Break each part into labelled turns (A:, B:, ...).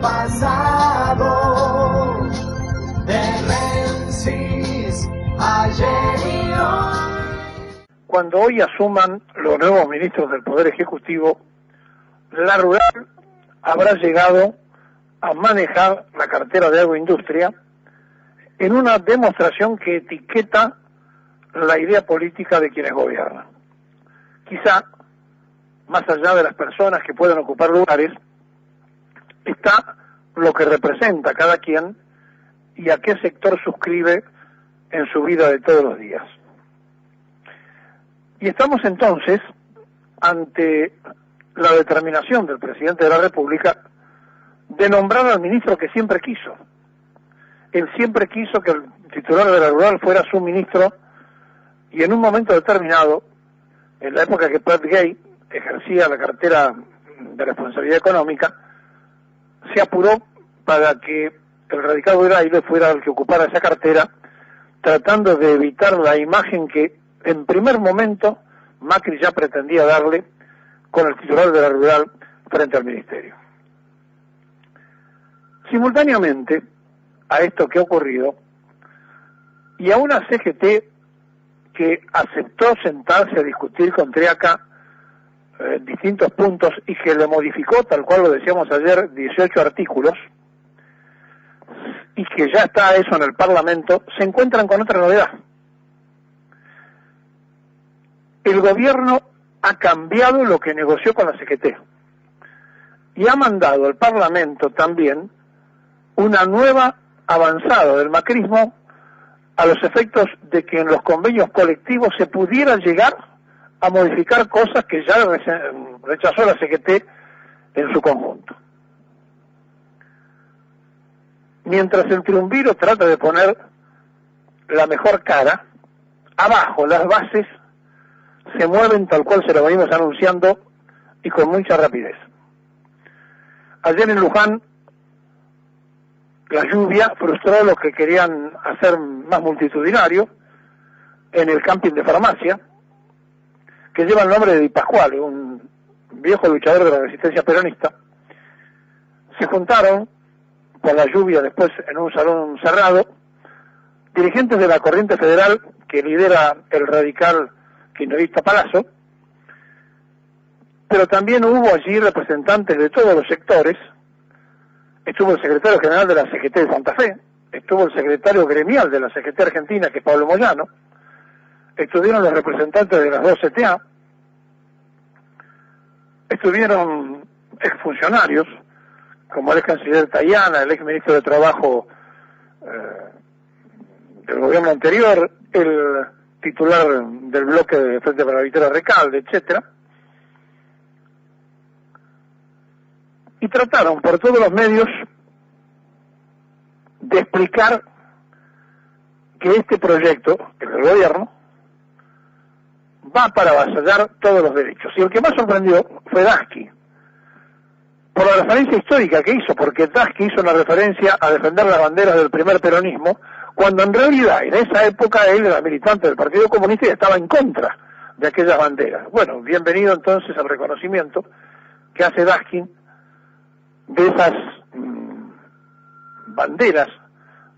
A: pasado, de Menzies, ayer y hoy.
B: Cuando hoy asuman los nuevos ministros del Poder Ejecutivo, la Rural habrá llegado a manejar la cartera de agroindustria en una demostración que etiqueta la idea política de quienes gobiernan. Quizá, más allá de las personas que pueden ocupar lugares, está lo que representa cada quien y a qué sector suscribe en su vida de todos los días. Y estamos entonces ante la determinación del presidente de la República de nombrar al ministro que siempre quiso. Él siempre quiso que el titular de la Rural fuera su ministro, y en un momento determinado, en la época que Pat Gay ejercía la cartera de responsabilidad económica, se apuró para que el radicado Grayle fuera el que ocupara esa cartera, tratando de evitar la imagen que en primer momento Macri ya pretendía darle con el titular de la Rural frente al ministerio. Simultáneamente a esto que ha ocurrido, y a una CGT que aceptó sentarse a discutir con Triaca distintos puntos y que le modificó, tal cual lo decíamos ayer, 18 artículos, y que ya está eso en el Parlamento, se encuentran con otra novedad. El gobierno ha cambiado lo que negoció con la CGT y ha mandado al Parlamento también una nueva avanzada del macrismo a los efectos de que en los convenios colectivos se pudiera llegar a modificar cosas que ya rechazó la CGT en su conjunto. Mientras el triunviro trata de poner la mejor cara, abajo las bases se mueven tal cual se lo venimos anunciando y con mucha rapidez. Ayer en Luján, la lluvia frustró lo que querían hacer más multitudinario en el camping de farmacia, que lleva el nombre de Di Pasquale, un viejo luchador de la resistencia peronista. Se juntaron con la lluvia después en un salón cerrado dirigentes de la corriente federal que lidera el radical kirchnerista Palazzo, pero también hubo allí representantes de todos los sectores. Estuvo el secretario general de la CGT de Santa Fe, estuvo el secretario gremial de la CGT Argentina, que es Pablo Moyano, estuvieron los representantes de las dos CTA, estuvieron exfuncionarios, como el ex canciller Tayana, el ex ministro de Trabajo del gobierno anterior, el titular del bloque de Frente para la Victoria Recalde, etcétera, y trataron por todos los medios de explicar que este proyecto, el del gobierno, va para avasallar todos los derechos. Y el que más sorprendió fue Dasky, por la referencia histórica que hizo, porque Dasky hizo una referencia a defender las banderas del primer peronismo, cuando en realidad en esa época él era militante del Partido Comunista y estaba en contra de aquellas banderas. Bueno, bienvenido entonces al reconocimiento que hace Dasky de esas banderas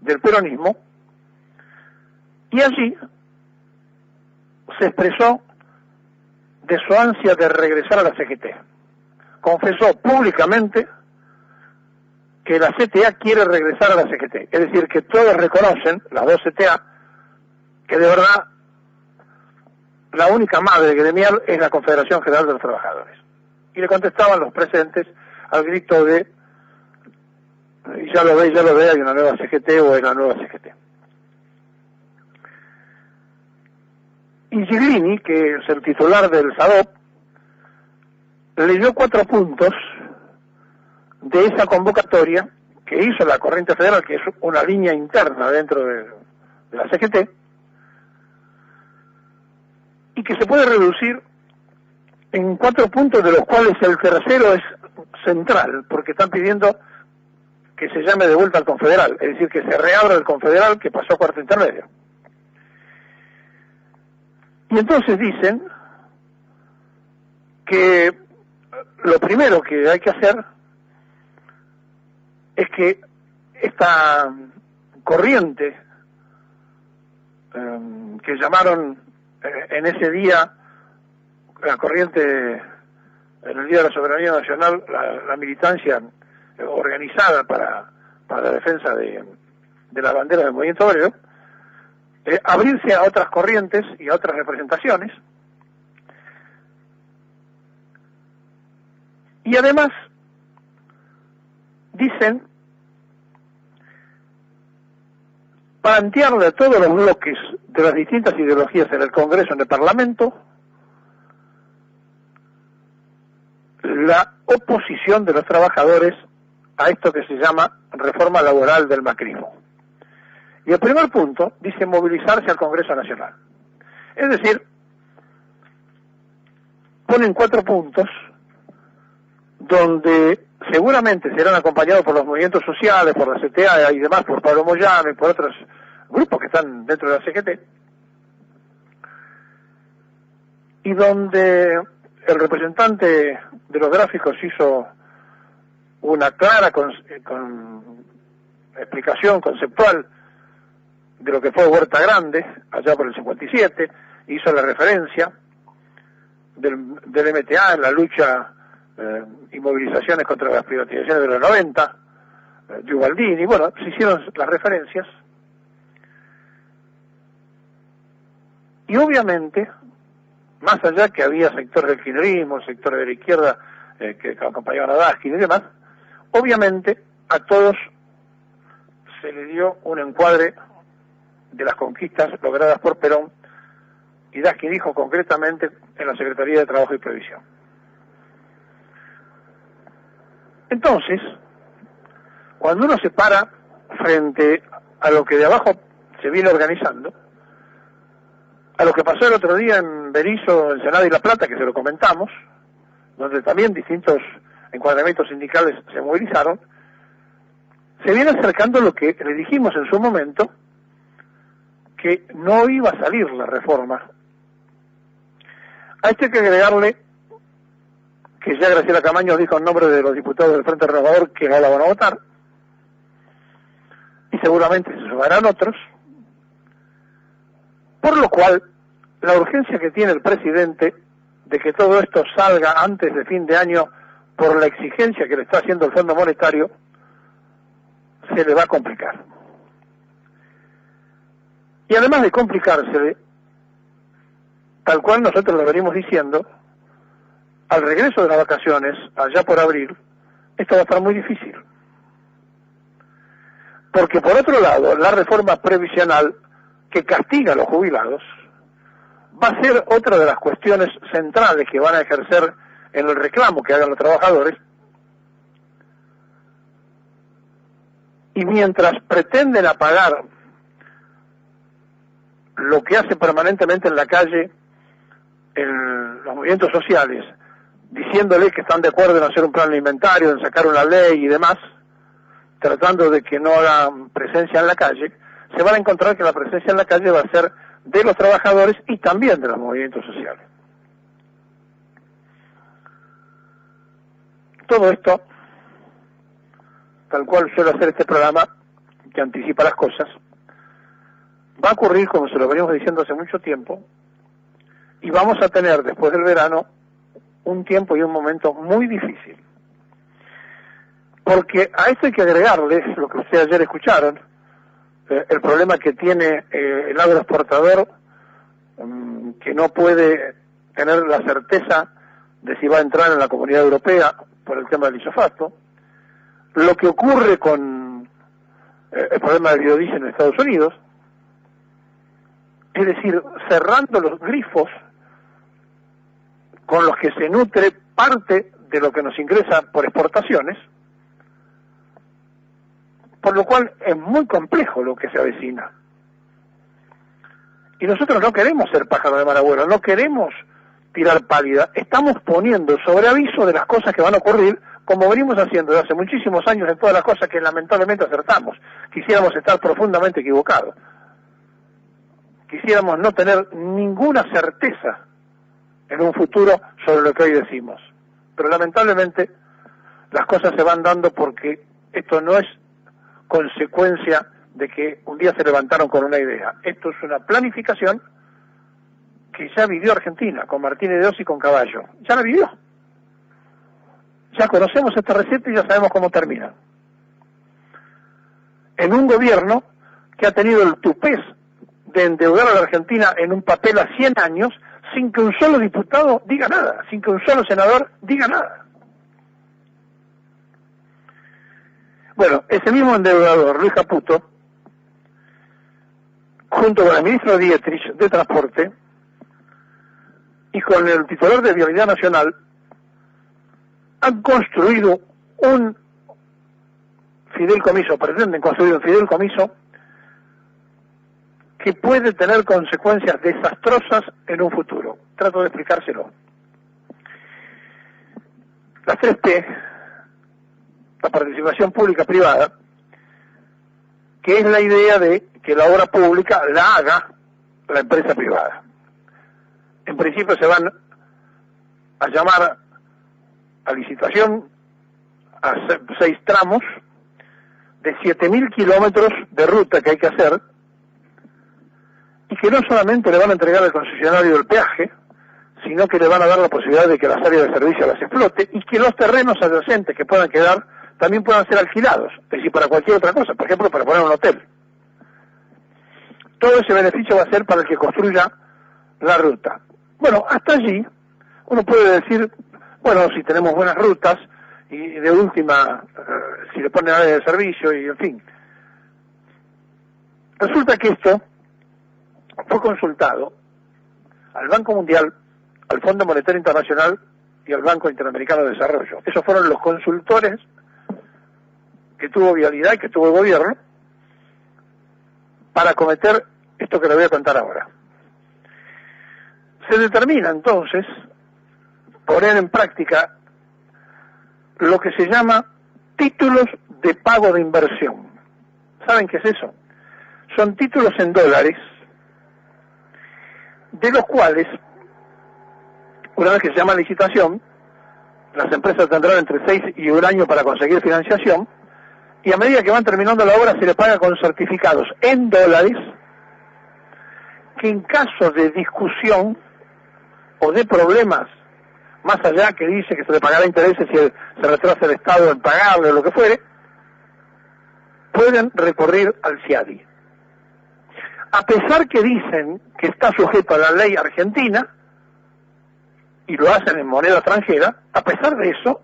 B: del peronismo, y allí se expresó de su ansia de regresar a la CGT. Confesó públicamente que la CTA quiere regresar a la CGT, es decir, que todos reconocen, las dos CTA, que de verdad la única madre gremial es la Confederación General de los Trabajadores. Y le contestaban los presentes al grito de y ya lo ve, hay una nueva CGT o hay una nueva CGT. Y Giglini, que es el titular del SADOP, leyó 4 puntos de esa convocatoria que hizo la Corriente Federal, que es una línea interna dentro de la CGT, y que se puede reducir en 4 puntos, de los cuales el tercero es central, porque están pidiendo que se llame de vuelta al Confederal, es decir, que se reabra el Confederal que pasó a cuarto intermedio. Y entonces dicen que lo primero que hay que hacer es que esta corriente que llamaron en ese día la corriente, en el Día de la Soberanía Nacional, la militancia organizada para la defensa de la bandera del movimiento obrero, abrirse a otras corrientes y a otras representaciones, y además dicen plantearle a todos los bloques de las distintas ideologías en el Congreso, en el Parlamento, la oposición de los trabajadores a esto que se llama reforma laboral del macrismo. Y el primer punto dice movilizarse al Congreso Nacional. Es decir, ponen 4 puntos donde seguramente serán acompañados por los movimientos sociales, por la CTA y demás, por Pablo Moyano y por otros grupos que están dentro de la CGT, y donde el representante de los gráficos hizo una clara explicación conceptual de lo que fue Huerta Grande, allá por el 57, hizo la referencia del MTA en la lucha y movilizaciones contra las privatizaciones de los 90, de Ubaldini, bueno, se hicieron las referencias, y obviamente, más allá que había sectores del kirchnerismo, sectores de la izquierda que acompañaban a Daskin y demás, obviamente a todos se le dio un encuadre de las conquistas logradas por Perón, y Daskin dijo concretamente en la Secretaría de Trabajo y Previsión. Entonces, cuando uno se para frente a lo que de abajo se viene organizando, a lo que pasó el otro día en Berisso, Ensenada y La Plata, que se lo comentamos, donde también distintos encuadramientos sindicales se movilizaron, se viene acercando lo que le dijimos en su momento, que no iba a salir la reforma. A esto hay que agregarle que ya Graciela Camaño dijo en nombre de los diputados del Frente Renovador que no la van a votar, y seguramente se sumarán otros, por lo cual la urgencia que tiene el presidente de que todo esto salga antes de fin de año por la exigencia que le está haciendo el Fondo Monetario, se le va a complicar. Y además de complicársele, tal cual nosotros lo venimos diciendo, al regreso de las vacaciones, allá por abril, esto va a estar muy difícil. Porque por otro lado, la reforma previsional que castiga a los jubilados va a ser otra de las cuestiones centrales que van a ejercer en el reclamo que hagan los trabajadores. Y mientras pretenden apagar lo que hace permanentemente en la calle los movimientos sociales, diciéndole que están de acuerdo en hacer un plan de inventario, en sacar una ley y demás, tratando de que no hagan presencia en la calle, se van a encontrar que la presencia en la calle va a ser de los trabajadores y también de los movimientos sociales. Todo esto, tal cual suele hacer este programa, que anticipa las cosas, va a ocurrir como se lo venimos diciendo hace mucho tiempo, y vamos a tener después del verano un tiempo y un momento muy difícil. Porque a esto hay que agregarle lo que ustedes ayer escucharon, el problema que tiene el agroexportador, que no puede tener la certeza de si va a entrar en la Comunidad Europea por el tema del glifosato, lo que ocurre con el problema del biodiesel en Estados Unidos, es decir, cerrando los grifos con los que se nutre parte de lo que nos ingresa por exportaciones, por lo cual es muy complejo lo que se avecina. Y nosotros no queremos ser pájaros de mal agüero, no queremos tirar pálida, estamos poniendo sobre aviso de las cosas que van a ocurrir, como venimos haciendo desde hace muchísimos años en todas las cosas que lamentablemente acertamos. Quisiéramos estar profundamente equivocados. Quisiéramos no tener ninguna certeza en un futuro sobre lo que hoy decimos. Pero lamentablemente las cosas se van dando porque Esto no es consecuencia de que un día se levantaron con una idea. Esto es una planificación que ya vivió Argentina, con Martínez de Oz y con Caballo. Ya la vivió. Ya conocemos esta receta y ya sabemos cómo termina. En un gobierno que ha tenido el tupés de endeudar a la Argentina en un papel a 100 años, sin que un solo diputado diga nada, sin que un solo senador diga nada. Bueno, ese mismo endeudador, Luis Caputo, junto con el ministro Dietrich de Transporte y con el titular de Vialidad Nacional, han construido un fideicomiso, pretenden construir un fideicomiso que puede tener consecuencias desastrosas en un futuro. Trato de explicárselo. Las 3P, la participación pública-privada, que es la idea de que la obra pública la haga la empresa privada. En principio se van a llamar a licitación a 6 tramos de 7.000 kilómetros de ruta que hay que hacer, y que no solamente le van a entregar al concesionario el peaje, sino que le van a dar la posibilidad de que las áreas de servicio las explote y que los terrenos adyacentes que puedan quedar también puedan ser alquilados, es decir, para cualquier otra cosa, por ejemplo, para poner un hotel. Todo ese beneficio va a ser para el que construya la ruta. Bueno, hasta allí uno puede decir, bueno, si tenemos buenas rutas y de última, si le ponen áreas de servicio y en fin. Resulta que esto fue consultado al Banco Mundial, al Fondo Monetario Internacional y al Banco Interamericano de Desarrollo. Esos fueron los consultores que tuvo Vialidad y que tuvo el gobierno para acometer esto que le voy a contar ahora. Se determina entonces poner en práctica lo que se llama títulos de pago de inversión. ¿Saben qué es eso? Son títulos en dólares, de los cuales, una vez que se llama licitación, las empresas tendrán entre 6 y 1 año para conseguir financiación, y a medida que van terminando la obra se le paga con certificados en dólares, que en caso de discusión o de problemas, más allá que dice que se le pagará intereses si se retrasa el Estado en pagarle o lo que fuere, pueden recurrir al CIADI. A pesar que dicen que está sujeto a la ley argentina, y lo hacen en moneda extranjera, a pesar de eso,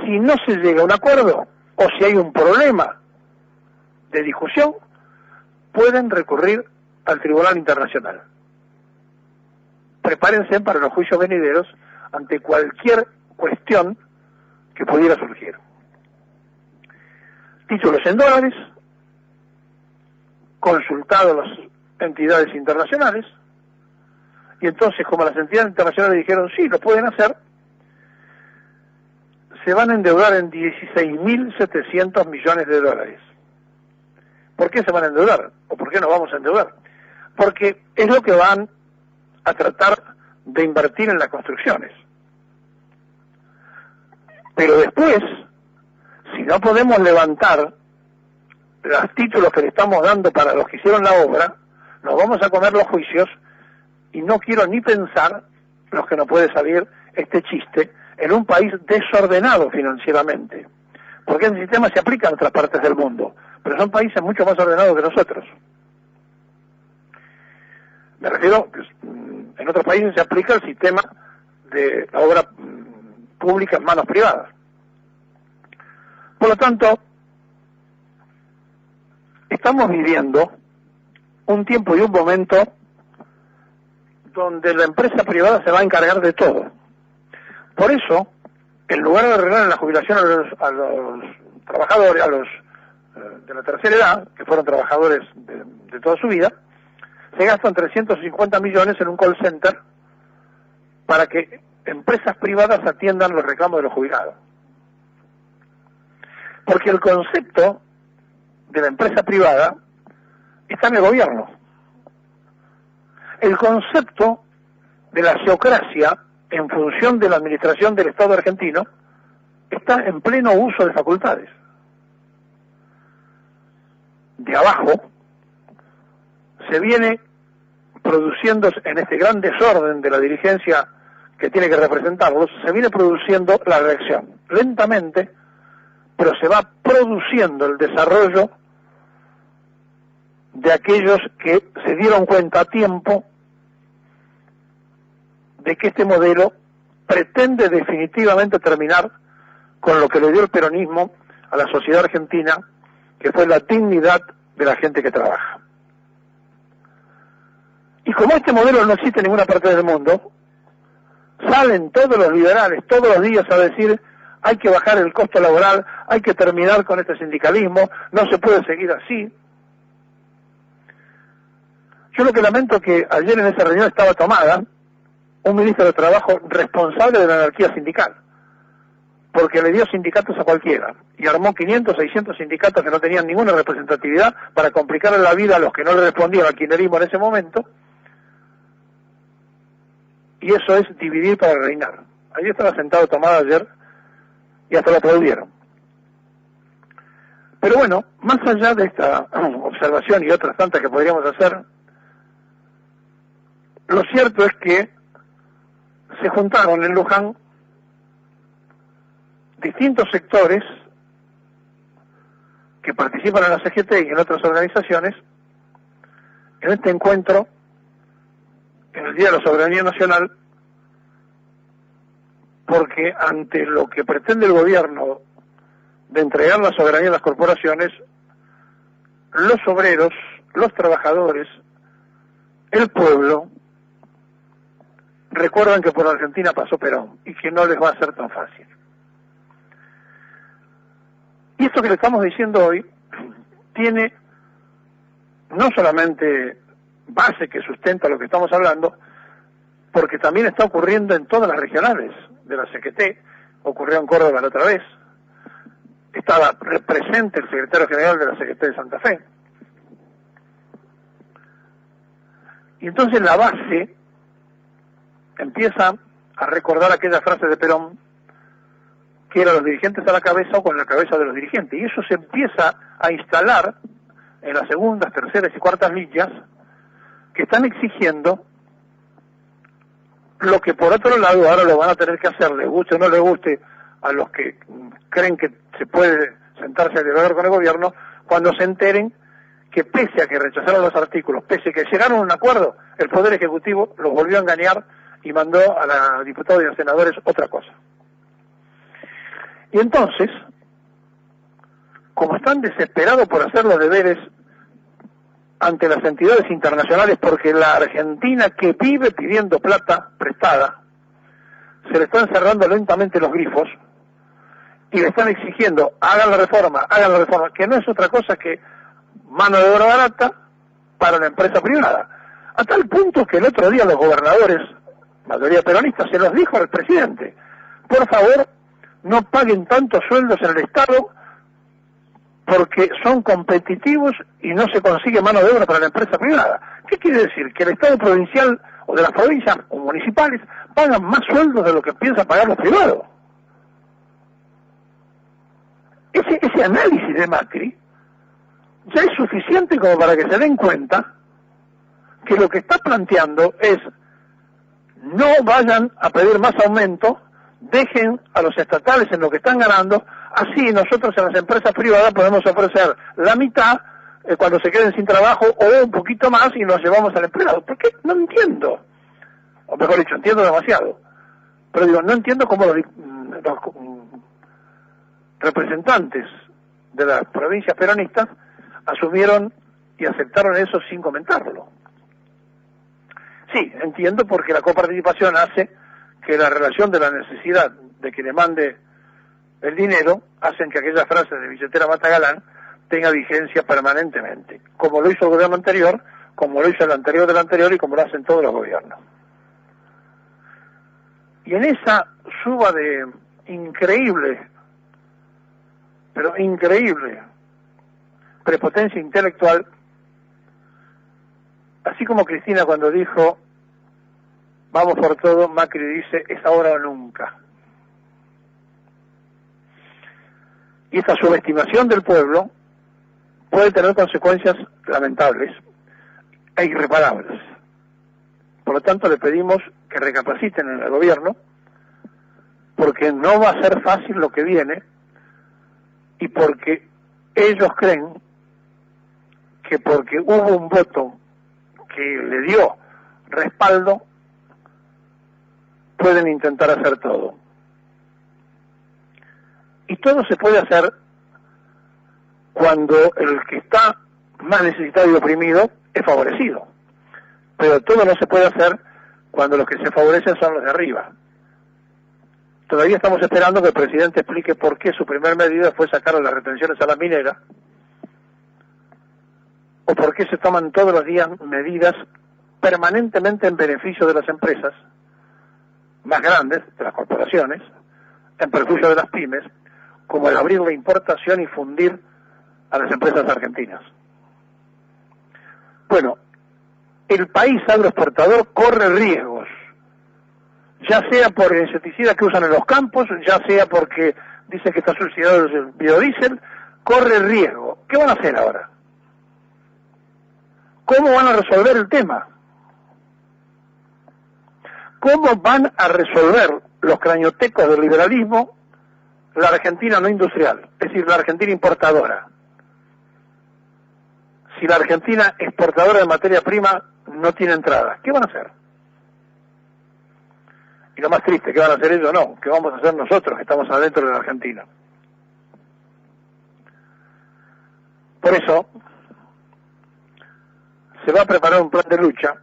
B: si no se llega a un acuerdo, o si hay un problema de discusión, pueden recurrir al Tribunal Internacional. Prepárense para los juicios venideros ante cualquier cuestión que pudiera surgir. Títulos en dólares, consultados las entidades internacionales, y entonces, como las entidades internacionales dijeron sí, lo pueden hacer, se van a endeudar en 16.700 millones de dólares. ¿Por qué se van a endeudar? ¿O por qué nos vamos a endeudar? Porque es lo que van a tratar de invertir en las construcciones. Pero después, si no podemos levantar los títulos que le estamos dando para los que hicieron la obra, nos vamos a comer los juicios, y no quiero ni pensar los que nos puede salir este chiste en un país desordenado financieramente, porque ese sistema se aplica en otras partes del mundo, pero son países mucho más ordenados que nosotros. Me refiero que en otros países se aplica el sistema de la obra pública en manos privadas. Por lo tanto, estamos viviendo un tiempo y un momento donde la empresa privada se va a encargar de todo. Por eso, en lugar de arreglar la jubilación a los trabajadores, a los de la tercera edad, que fueron trabajadores de toda su vida, se gastan 350 millones en un call center para que empresas privadas atiendan los reclamos de los jubilados. Porque el concepto de la empresa privada está en el gobierno. El concepto de la geocracia en función de la administración del Estado argentino está en pleno uso de facultades. de abajo se viene produciendo, en este gran desorden de la dirigencia que tiene que representarlos, se viene produciendo la reacción. Lentamente, pero se va produciendo el desarrollo de aquellos que se dieron cuenta a tiempo de que este modelo pretende definitivamente terminar con lo que le dio el peronismo a la sociedad argentina, que fue la dignidad de la gente que trabaja. Y como este modelo no existe en ninguna parte del mundo, salen todos los liberales todos los días a decir: hay que bajar el costo laboral, hay que terminar con este sindicalismo, no se puede seguir así. Yo lo que lamento es que ayer en esa reunión estaba tomada un ministro de Trabajo responsable de la anarquía sindical, porque le dio sindicatos a cualquiera, y armó 500, 600 sindicatos que no tenían ninguna representatividad para complicarle la vida a los que no le respondían al kirchnerismo en ese momento, y eso es dividir para reinar. Ahí estaba sentado Tomada ayer, y hasta lo aplaudieron. Pero bueno, más allá de esta observación y otras tantas que podríamos hacer, lo cierto es que se juntaron en Luján distintos sectores que participan en la CGT y en otras organizaciones en este encuentro en el Día de la Soberanía Nacional, porque ante lo que pretende el gobierno de entregar la soberanía a las corporaciones, los obreros, los trabajadores, el pueblo, recuerdan que por Argentina pasó Perón y que no les va a ser tan fácil. Y esto que le estamos diciendo hoy tiene no solamente base que sustenta lo que estamos hablando, porque también está ocurriendo en todas las regionales de la CGT. Ocurrió en Córdoba la otra vez, estaba presente el secretario general de la CGT de Santa Fe. Y entonces la base empieza a recordar aquella frase de Perón, que era: los dirigentes a la cabeza o con la cabeza de los dirigentes. Y eso se empieza a instalar en las segundas, terceras y cuartas líneas, que están exigiendo lo que por otro lado ahora lo van a tener que hacer, les guste o no les guste a los que creen que se puede sentarse a dialogar con el gobierno, cuando se enteren que pese a que rechazaron los artículos, pese a que llegaron a un acuerdo, el Poder Ejecutivo los volvió a engañar y mandó a la diputados y a los senadores otra cosa. Y entonces, como están desesperados por hacer los deberes ante las entidades internacionales, porque la Argentina, que vive pidiendo plata prestada, se le están cerrando lentamente los grifos y le están exigiendo: hagan la reforma, que no es otra cosa que mano de obra barata para la empresa privada. A tal punto que el otro día los gobernadores, mayoría peronista, se los dijo al presidente: por favor, no paguen tantos sueldos en el Estado porque son competitivos y no se consigue mano de obra para la empresa privada. ¿Qué quiere decir? Que el Estado provincial o de las provincias o municipales pagan más sueldos de lo que piensan pagar los privados. Ese análisis de Macri ya es suficiente como para que se den cuenta que lo que está planteando es: no vayan a pedir más aumento, dejen a los estatales en lo que están ganando, así nosotros en las empresas privadas podemos ofrecer la mitad cuando se queden sin trabajo, o un poquito más, y nos llevamos al empleado. ¿Por qué? No entiendo. O mejor dicho, entiendo demasiado. Pero digo, no entiendo cómo los representantes de las provincias peronistas asumieron y aceptaron eso sin comentarlo. Sí, entiendo, porque la coparticipación hace que la relación de la necesidad de que le mande el dinero hacen que aquella frase de billetera mata galán tenga vigencia permanentemente, como lo hizo el gobierno anterior, como lo hizo el anterior del anterior y como lo hacen todos los gobiernos. Y en esa suba de increíble, pero increíble, prepotencia intelectual, así como Cristina cuando dijo vamos por todo, Macri dice es ahora o nunca. Y esta subestimación del pueblo puede tener consecuencias lamentables e irreparables. Por lo tanto, le pedimos que recapaciten en el gobierno, porque no va a ser fácil lo que viene, y porque ellos creen que porque hubo un voto que le dio respaldo, pueden intentar hacer todo. Y todo se puede hacer cuando el que está más necesitado y oprimido es favorecido. Pero todo no se puede hacer cuando los que se favorecen son los de arriba. Todavía estamos esperando que el presidente explique por qué su primer medida fue sacar las retenciones a las mineras, o por qué se toman todos los días medidas permanentemente en beneficio de las empresas más grandes, de las corporaciones, en perjuicio de las pymes, como el abrir la importación y fundir a las empresas argentinas. Bueno, el país agroexportador corre riesgos, ya sea por el insecticida que usan en los campos, ya sea porque dicen que está subsidiado el biodiesel, corre riesgo. ¿Qué van a hacer ahora? ¿Cómo van a resolver el tema? ¿Cómo van a resolver los crañotecos del liberalismo la Argentina no industrial, es decir, la Argentina importadora? Si la Argentina exportadora de materia prima no tiene entrada, ¿qué van a hacer? Y lo más triste, ¿qué van a hacer ellos? No, ¿qué vamos a hacer nosotros que estamos adentro de la Argentina? Por eso, se va a preparar un plan de lucha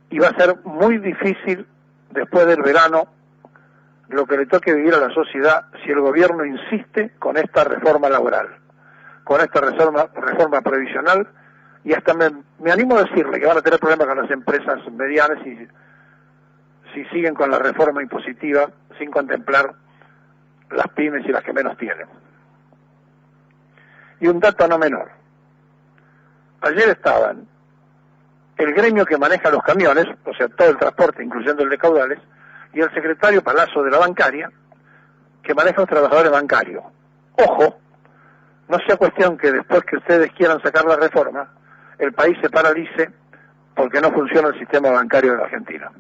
B: y va a ser muy difícil después del verano lo que le toque vivir a la sociedad si el gobierno insiste con esta reforma laboral, con esta reforma previsional, y hasta me animo a decirle que van a tener problemas con las empresas medianas si siguen con la reforma impositiva sin contemplar las pymes y las que menos tienen. Y un dato no menor. Ayer estaban el gremio que maneja los camiones, o sea, todo el transporte, incluyendo el de caudales, y el secretario Palazzo de la bancaria, que maneja a los trabajadores bancarios. Ojo, no sea cuestión que después que ustedes quieran sacar la reforma, el país se paralice porque no funciona el sistema bancario de la Argentina.